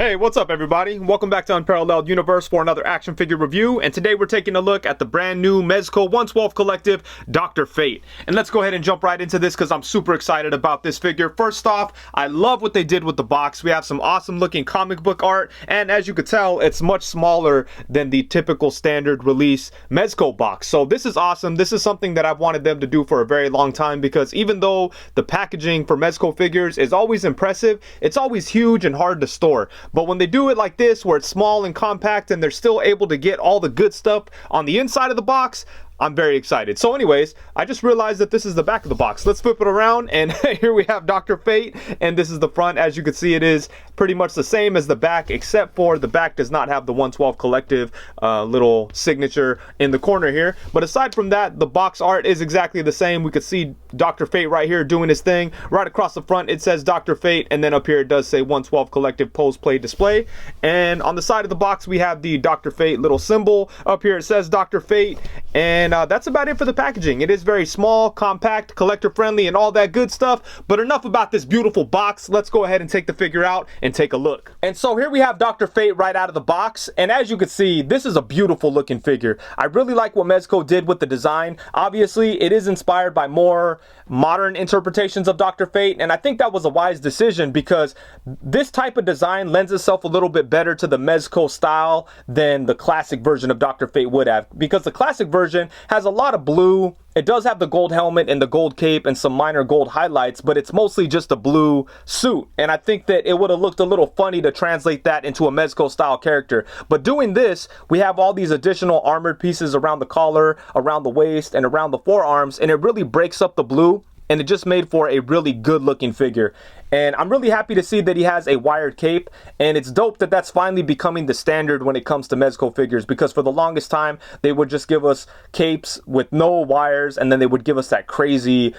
Hey, what's up everybody? Welcome back to Unparalleled Universe for another action figure review, and today we're taking a look at the brand new Mezco 112 Collective Dr. Fate. And let's go ahead and jump right into this because I'm super excited about this figure. First off, I love what they did with the box. We have some awesome looking comic book art, and as you could tell, it's much smaller than the typical standard release Mezco box. So this is awesome. This is something that I've wanted them to do for a very long time, because even though the packaging for Mezco figures is always impressive, it's always huge and hard to store. But when they do it like this, where it's small and compact and they're still able to get all the good stuff on the inside of the box, I'm very excited. So anyways, I just realized that this is the back of the box. Let's flip it around, and here we have Dr. Fate, and this is the front. As you can see, it is pretty much the same as the back, except for the back does not have the 112 Collective little signature in the corner here. But aside from that, the box art is exactly the same. We could see Dr. Fate right here doing his thing. Right across the front, it says Dr. Fate, and then up here it does say 112 Collective Pose Play Display. And on the side of the box, we have the Dr. Fate little symbol. Up here it says Dr. Fate, and that's about it for the packaging. It is very small, compact, collector friendly, and all that good stuff. But enough about this beautiful box. Let's go ahead and take the figure out and take a look. And so here we have Dr. Fate right out of the box, and as you can see, this is a beautiful looking figure. I really like what Mezco did with the design. Obviously, it is inspired by more modern interpretations of Dr. Fate, and I think that was a wise decision, because this type of design lends itself a little bit better to the Mezco style than the classic version of Dr. Fate would have, because the classic version has a lot of blue. It does have the gold helmet and the gold cape and some minor gold highlights, but it's mostly just a blue suit. And I think that it would have looked a little funny to translate that into a Mezco style character. But doing this, we have all these additional armored pieces around the collar, around the waist, and around the forearms, and it really breaks up the blue, and it just made for a really good looking figure. And I'm really happy to see that he has a wired cape, and it's dope that that's finally becoming the standard when it comes to Mezco figures, because for the longest time they would just give us capes with no wires, and then they would give us that crazy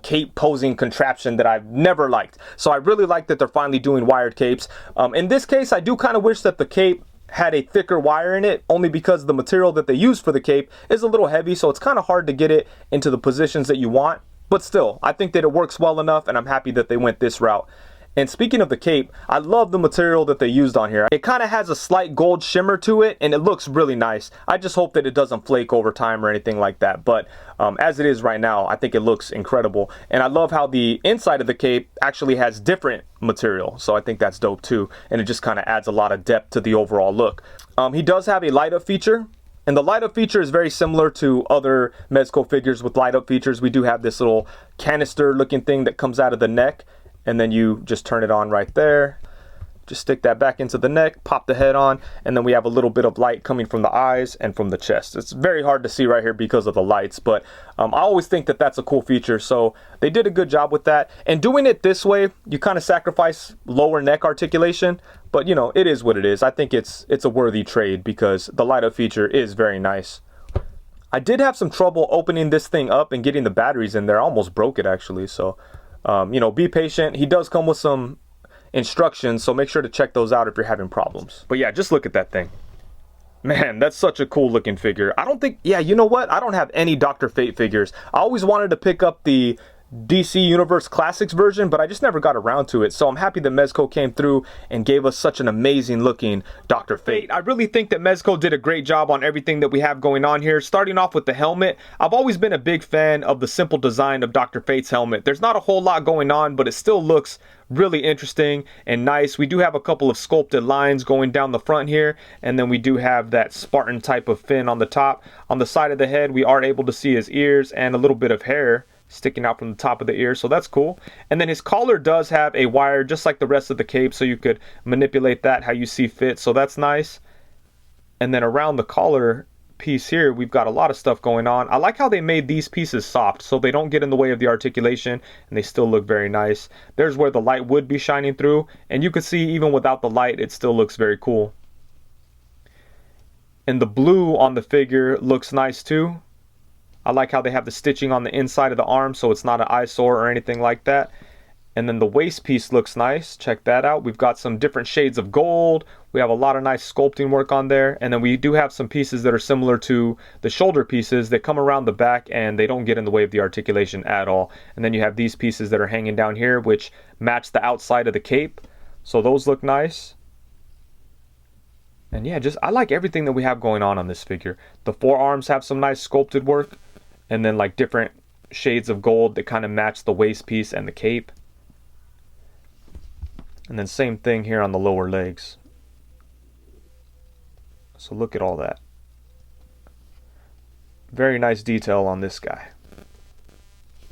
cape posing contraption that I've never liked. So I really like that they're finally doing wired capes. In this case, I do kind of wish that the cape had a thicker wire in it, only because the material that they use for the cape is a little heavy, so it's kind of hard to get it into the positions that you want. But still, I think that it works well enough, and I'm happy that they went this route. And speaking of the cape, I love the material that they used on here. It kind of has a slight gold shimmer to it, and it looks really nice. I just hope that it doesn't flake over time or anything like that. But as it is right now, I think it looks incredible. And I love how the inside of the cape actually has different material. So I think that's dope too. And it just kind of adds a lot of depth to the overall look. He does have a light up feature. And the light up feature is very similar to other Mezco figures with light up features. We do have this little canister looking thing that comes out of the neck, and then you just turn it on right there. Just stick that back into the neck, pop the head on, and then we have a little bit of light coming from the eyes and from the chest. It's very hard to see right here because of the lights, but I always think that that's a cool feature, so they did a good job with that. And doing it this way, you kind of sacrifice lower neck articulation, but you know, it is what it is. I think it's a worthy trade, because the light up feature is very nice. I did have some trouble opening this thing up and getting the batteries in there. I almost broke it actually, so be patient. He does come with some instructions, so make sure to check those out if you're having problems. But yeah, just look at that thing. Man, that's such a cool looking figure. I don't think, yeah, you know what? I don't have any Dr. Fate figures. I always wanted to pick up the DC Universe Classics version, but I just never got around to it. So I'm happy that Mezco came through and gave us such an amazing looking Dr. Fate. I really think that Mezco did a great job on everything that we have going on here. Starting off with the helmet, I've always been a big fan of the simple design of Dr. Fate's helmet. There's not a whole lot going on, but it still looks really interesting and nice. We do have a couple of sculpted lines going down the front here, and then we do have that Spartan type of fin on the top. On the side of the head, we are able to see his ears and a little bit of hair sticking out from the top of the ear, so that's cool. And then his collar does have a wire just like the rest of the cape, so you could manipulate that how you see fit, so that's nice. And then around the collar piece here, we've got a lot of stuff going on. I like how they made these pieces soft so they don't get in the way of the articulation, and they still look very nice. There's where the light would be shining through, and you can see even without the light it still looks very cool. And the blue on the figure looks nice too. I like how they have the stitching on the inside of the arm, so it's not an eyesore or anything like that. And then the waist piece looks nice. Check that out. We've got some different shades of gold. We have a lot of nice sculpting work on there. And then we do have some pieces that are similar to the shoulder pieces that come around the back, and they don't get in the way of the articulation at all. And then you have these pieces that are hanging down here, which match the outside of the cape. So those look nice. And yeah, just I like everything that we have going on this figure. The forearms have some nice sculpted work, and then like different shades of gold that kind of match the waist piece and the cape. And then same thing here on the lower legs. So look at all that. Very nice detail on this guy.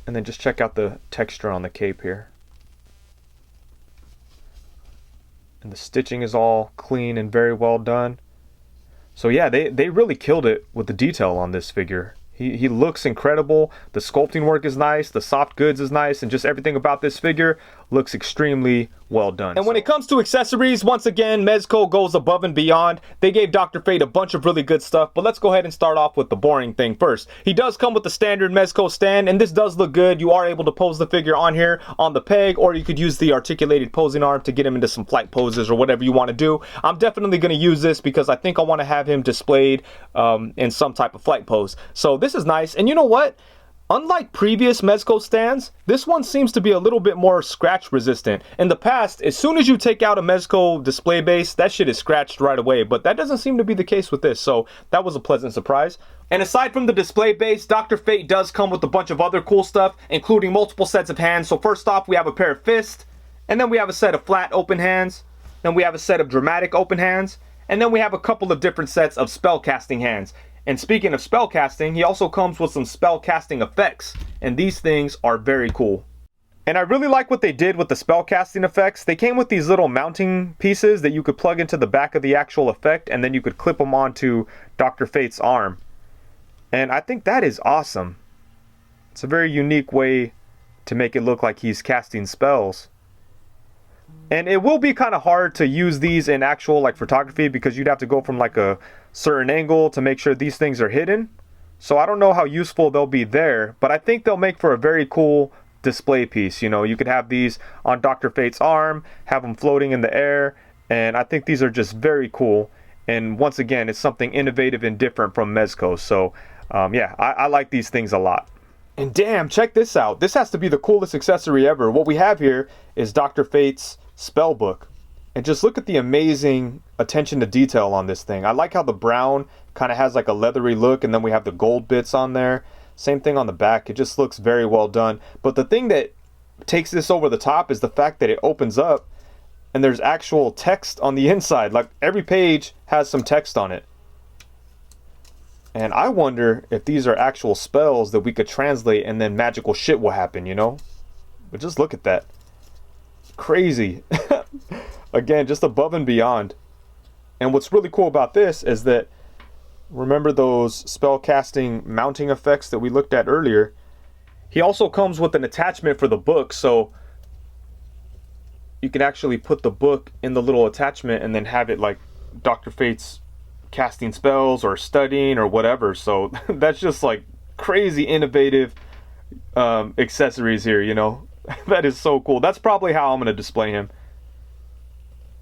And then just check out the texture on the cape here. And the stitching is all clean and very well done. So yeah, they really killed it with the detail on this figure. He looks incredible. The sculpting work is nice. The soft goods is nice. And just everything about this figure looks extremely well done. And when it comes to accessories, once again, Mezco goes above and beyond. They gave Dr. Fate a bunch of really good stuff. But let's go ahead and start off with the boring thing first. He does come with the standard Mezco stand. And this does look good. You are able to pose the figure on here on the peg. Or you could use the articulated posing arm to get him into some flight poses or whatever you want to do. I'm definitely going to use this because I think I want to have him displayed in some type of flight pose. So this is nice. And you know what? Unlike previous Mezco stands, this one seems to be a little bit more scratch resistant. In the past, as soon as you take out a Mezco display base, that shit is scratched right away, but that doesn't seem to be the case with this, so that was a pleasant surprise. And aside from the display base, Dr. Fate does come with a bunch of other cool stuff, including multiple sets of hands. So first off, we have a pair of fists, and then we have a set of flat open hands, then we have a set of dramatic open hands, and then we have a couple of different sets of spell casting hands. And speaking of spell casting, he also comes with some spell casting effects, and these things are very cool. And I really like what they did with the spell casting effects. They came with these little mounting pieces that you could plug into the back of the actual effect, and then you could clip them onto Dr. Fate's arm. And I think that is awesome. It's a very unique way to make it look like he's casting spells. And it will be kind of hard to use these in actual like photography because you'd have to go from like a certain angle to make sure these things are hidden. So I don't know how useful they'll be there, but I think they'll make for a very cool display piece. You know, you could have these on Dr. Fate's arm, have them floating in the air, and I think these are just very cool. And once again, it's something innovative and different from Mezco. So yeah, I like these things a lot. And damn, check this out. This has to be the coolest accessory ever. What we have here is Dr. Fate's spell book. And just look at the amazing attention to detail on this thing. I like how the brown kind of has like a leathery look, and then we have the gold bits on there. Same thing on the back. It just looks very well done. But the thing that takes this over the top is the fact that it opens up and there's actual text on the inside. Like every page has some text on it. And I wonder if these are actual spells that we could translate and then magical shit will happen, you know? But just look at that. Crazy. Again, just above and beyond. And what's really cool about this is that, remember those spell casting mounting effects that we looked at earlier? He also comes with an attachment for the book, so you can actually put the book in the little attachment and then have it like Dr. Fate's casting spells or studying or whatever. So that's just like crazy innovative accessories here, you know? That is so cool. That's probably how I'm going to display him.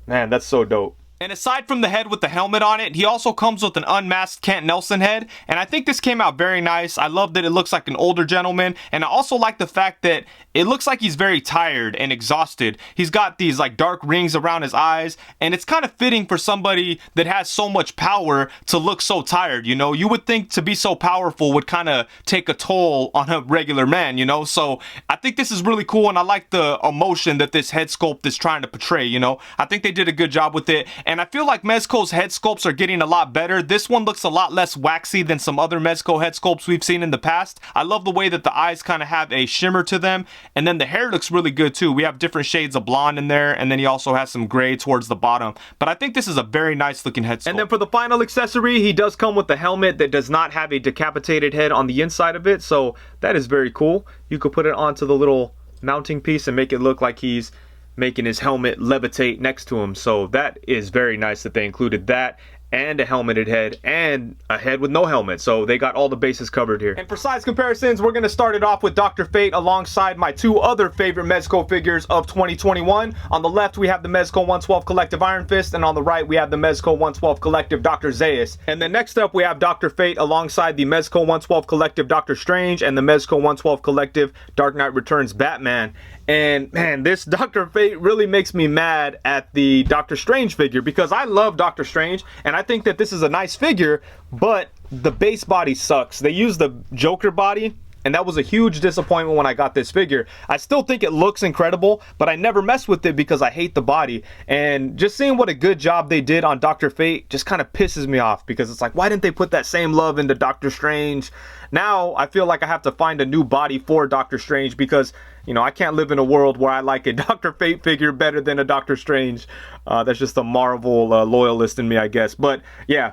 Man, that's so dope. And aside from the head with the helmet on it, he also comes with an unmasked Kent Nelson head, and I think this came out very nice. I love that it looks like an older gentleman, and I also like the fact that it looks like he's very tired and exhausted. He's got these like dark rings around his eyes, and it's kind of fitting for somebody that has so much power to look so tired, you know? You would think to be so powerful would kind of take a toll on a regular man, you know? So I think this is really cool, and I like the emotion that this head sculpt is trying to portray, you know? I think they did a good job with it. And I feel like Mezco's head sculpts are getting a lot better. This one looks a lot less waxy than some other Mezco head sculpts we've seen in the past. I love the way that the eyes kind of have a shimmer to them. And then the hair looks really good too. We have different shades of blonde in there. And then he also has some gray towards the bottom. But I think this is a very nice looking head sculpt. And then for the final accessory, he does come with the helmet that does not have a decapitated head on the inside of it. So that is very cool. You could put it onto the little mounting piece and make it look like he's making his helmet levitate next to him. So that is very nice that they included that and a helmeted head and a head with no helmet. So they got all the bases covered here. And for size comparisons, we're going to start it off with Dr. Fate alongside my two other favorite Mezco figures of 2021. On the left, we have the Mezco 112 Collective Iron Fist, and on the right, we have the Mezco 112 Collective Dr. Zaius. And then next up, we have Dr. Fate alongside the Mezco 112 Collective Doctor Strange and the Mezco 112 Collective Dark Knight Returns Batman. And man, this Dr. Fate really makes me mad at the Doctor Strange figure, because I love Doctor Strange and I think that this is a nice figure, but the base body sucks. They use the Joker body, and that was a huge disappointment when I got this figure. I still think it looks incredible, but I never mess with it because I hate the body. And just seeing what a good job they did on Dr. Fate just kind of pisses me off, because it's like, why didn't they put that same love into Doctor Strange? Now I feel like I have to find a new body for Doctor Strange, because, you know, I can't live in a world where I like a Dr. Fate figure better than a Doctor Strange. That's just a Marvel loyalist in me, I guess. But yeah,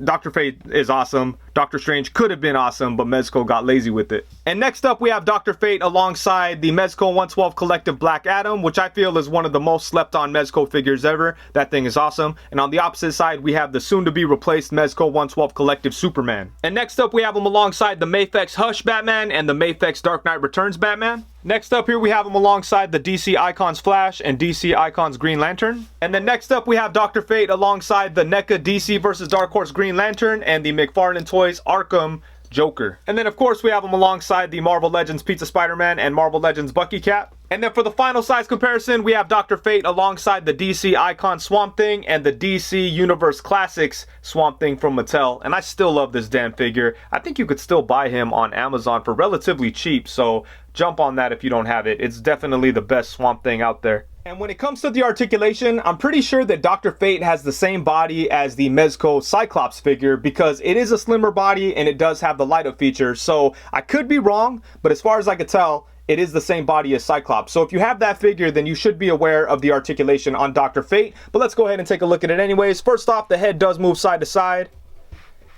Dr. Fate is awesome. Doctor Strange could have been awesome, but Mezco got lazy with it. And next up, we have Dr. Fate alongside the Mezco 112 Collective Black Adam, which I feel is one of the most slept on Mezco figures ever. That thing is awesome. And on the opposite side, we have the soon to be replaced Mezco 112 Collective Superman. And next up, we have him alongside the Mafex Hush Batman and the Mafex Dark Knight Returns Batman. Next up here, we have him alongside the DC Icons Flash and DC Icons Green Lantern. And then next up, we have Dr. Fate alongside the NECA DC vs. Dark Horse Green Lantern and the McFarlane Toys Arkham Joker. And then of course we have him alongside the Marvel Legends Pizza Spider-Man and Marvel Legends Bucky Cap. And then for the final size comparison, we have Dr. Fate alongside the DC Icon Swamp Thing and the DC Universe Classics Swamp Thing from Mattel. And I still love this damn figure. I think you could still buy him on Amazon for relatively cheap, so jump on that if you don't have it. It's definitely the best Swamp Thing out there. And when it comes to the articulation, I'm pretty sure that Dr. Fate has the same body as the Mezco Cyclops figure, because it is a slimmer body and it does have the light up feature. So I could be wrong, but as far as I could tell, it is the same body as Cyclops. So if you have that figure, then you should be aware of the articulation on Dr. Fate. But let's go ahead and take a look at it anyways. First off, the head does move side to side.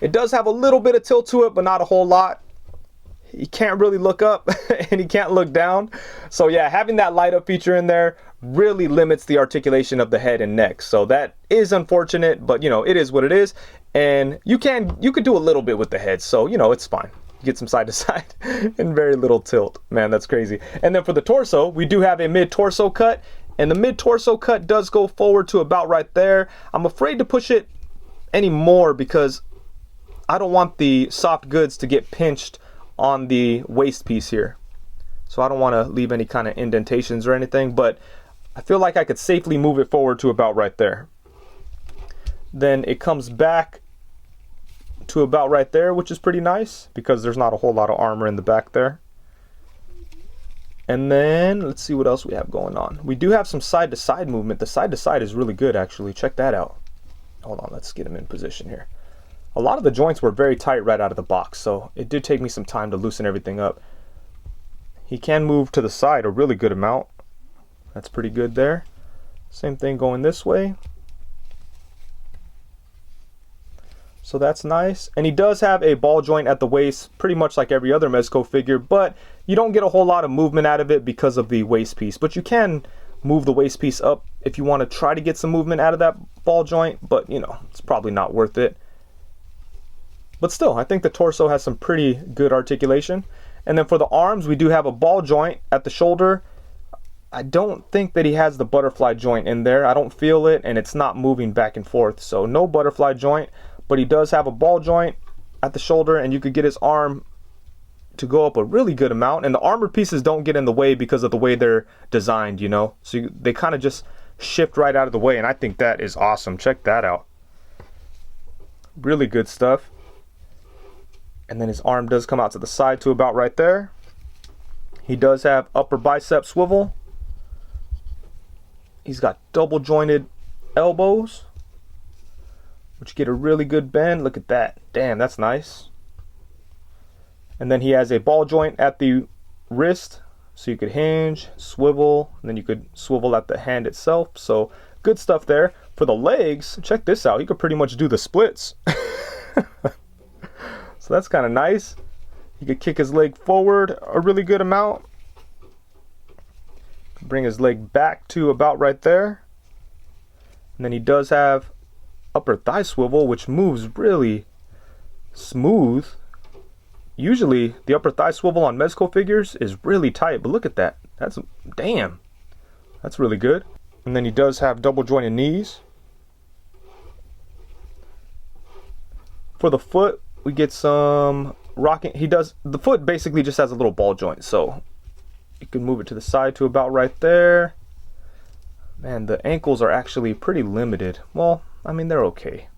It does have a little bit of tilt to it, but not a whole lot. He can't really look up and he can't look down. So yeah, having that light up feature in there really limits the articulation of the head and neck. So that is unfortunate, but you know, it is what it is. And you could do a little bit with the head. So, you know, it's fine. Get some side to side and very little tilt. Man, that's crazy. And then for the torso, we do have a mid torso cut, and the mid torso cut does go forward to about right there. I'm afraid to push it any more because I don't want the soft goods to get pinched on the waist piece here. So I don't want to leave any kind of indentations or anything, but I feel like I could safely move it forward to about right there. Then it comes back to about right there, which is pretty nice because there's not a whole lot of armor in the back there. And then let's see what else we have going on. We do have some side to side movement. The side to side is really good, actually. Check that out. Hold on, let's get him in position here. A lot of the joints were very tight right out of the box, so it did take me some time to loosen everything up. He can move to the side a really good amount. That's pretty good there. Same thing going this way. So that's nice. And he does have a ball joint at the waist, pretty much like every other Mezco figure, but you don't get a whole lot of movement out of it because of the waist piece. But you can move the waist piece up if you want to try to get some movement out of that ball joint, but you know, it's probably not worth it. But still, I think the torso has some pretty good articulation. And then for the arms, we do have a ball joint at the shoulder. I don't think that he has the butterfly joint in there. I don't feel it, and it's not moving back and forth. So no butterfly joint, but he does have a ball joint at the shoulder, and you could get his arm to go up a really good amount. And the armored pieces don't get in the way because of the way they're designed, you know. So they kind of just shift right out of the way, and I think that is awesome. Check that out. Really good stuff. And then his arm does come out to the side to about right there. He does have upper bicep swivel. He's got double jointed elbows, which get a really good bend. Look at that. Damn, that's nice. And then he has a ball joint at the wrist, so you could hinge, swivel, and then you could swivel at the hand itself. So good stuff there. For the legs, check this out. He could pretty much do the splits. So that's kind of nice. He could kick his leg forward a really good amount. Bring his leg back to about right there. And then he does have upper thigh swivel, which moves really smooth. Usually the upper thigh swivel on Mezco figures is really tight, but look at that. That's, damn, that's really good. And then he does have double jointed knees. For the foot, we get some rocking. He does, the foot basically just has a little ball joint, so You can move it to the side to about right there. Man, the ankles are actually pretty limited. Well, I mean, they're okay.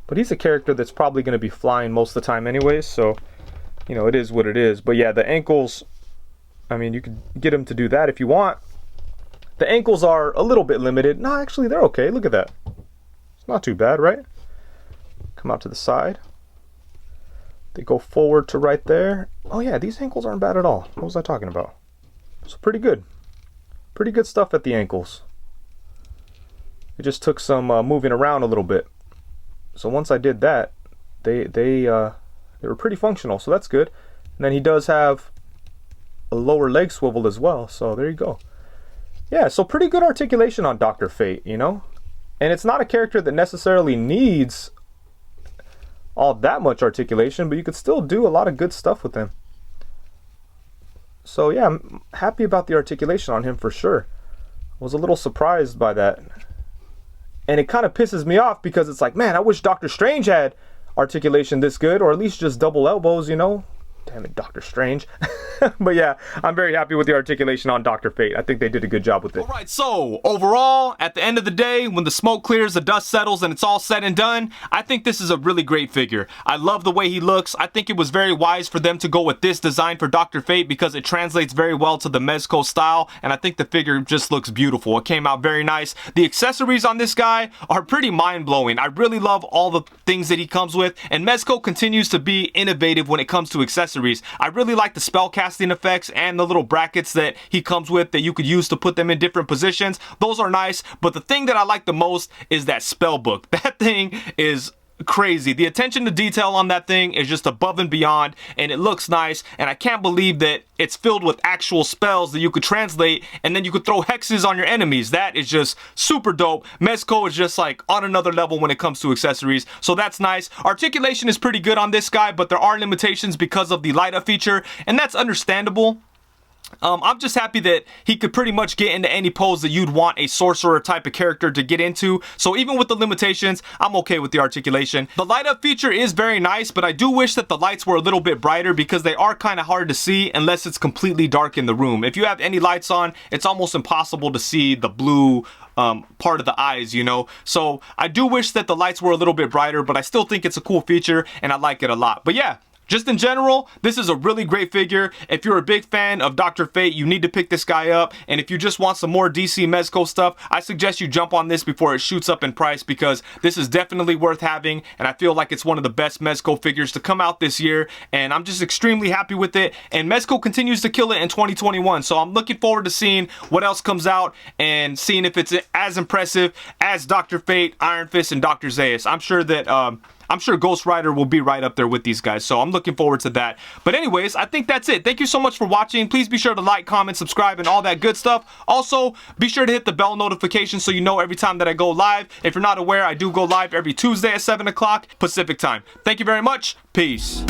But he's a character that's probably going to be flying most of the time anyways, so, you know, it is what it is. But yeah, the ankles, I mean, you could get him to do that if you want. The ankles are a little bit limited. No, actually, they're okay. Look at that. It's not too bad, right? Come out to the side. They go forward to right there. Oh yeah, these ankles aren't bad at all. What was I talking about? So pretty good. Pretty good stuff at the ankles. It just took some moving around a little bit. So once I did that, they were pretty functional, so that's good. And then he does have a lower leg swivel as well, so there you go. Yeah, so pretty good articulation on Dr. Fate, you know? And it's not a character that necessarily needs all that much articulation, but you could still do a lot of good stuff with him. So yeah, I'm happy about the articulation on him for sure. I was a little surprised by that. And it kind of pisses me off because it's like, man, I wish Doctor Strange had articulation this good, or at least just double elbows, you know? Damn it, Doctor Strange. But yeah, I'm very happy with the articulation on Dr. Fate. I think they did a good job with it. Alright, so overall, at the end of the day, when the smoke clears, the dust settles, and it's all said and done, I think this is a really great figure. I love the way he looks. I think it was very wise for them to go with this design for Dr. Fate because it translates very well to the Mezco style, and I think the figure just looks beautiful. It came out very nice. The accessories on this guy are pretty mind-blowing. I really love all the things that he comes with, and Mezco continues to be innovative when it comes to accessories. I really like the spell casting effects and the little brackets that he comes with that you could use to put them in different positions. Those are nice, but the thing that I like the most is that spell book. That thing is crazy. The attention to detail on that thing is just above and beyond, and it looks nice, and I can't believe that it's filled with actual spells that you could translate, and then you could throw hexes on your enemies. That is just super dope. Mezco is just like on another level when it comes to accessories, so that's nice. Articulation is pretty good on this guy, but there are limitations because of the light up feature, and that's understandable. I'm just happy that he could pretty much get into any pose that you'd want a sorcerer type of character to get into. So even with the limitations, I'm okay with the articulation. The light up feature is very nice, but I do wish that the lights were a little bit brighter because they are kind of hard to see unless it's completely dark in the room. If you have any lights on, it's almost impossible to see the blue part of the eyes, you know? So I do wish that the lights were a little bit brighter, but I still think it's a cool feature and I like it a lot. But yeah, just in general, this is a really great figure. If you're a big fan of Dr. Fate, you need to pick this guy up. And if you just want some more DC Mezco stuff, I suggest you jump on this before it shoots up in price because this is definitely worth having. And I feel like it's one of the best Mezco figures to come out this year. And I'm just extremely happy with it. And Mezco continues to kill it in 2021. So I'm looking forward to seeing what else comes out and seeing if it's as impressive as Dr. Fate, Iron Fist, and Dr. Zaius. I'm sure Ghost Rider will be right up there with these guys, so I'm looking forward to that. But anyways, I think that's it. Thank you so much for watching. Please be sure to like, comment, subscribe, and all that good stuff. Also, be sure to hit the bell notification so you know every time that I go live. If you're not aware, I do go live every Tuesday at 7 o'clock Pacific time. Thank you very much. Peace.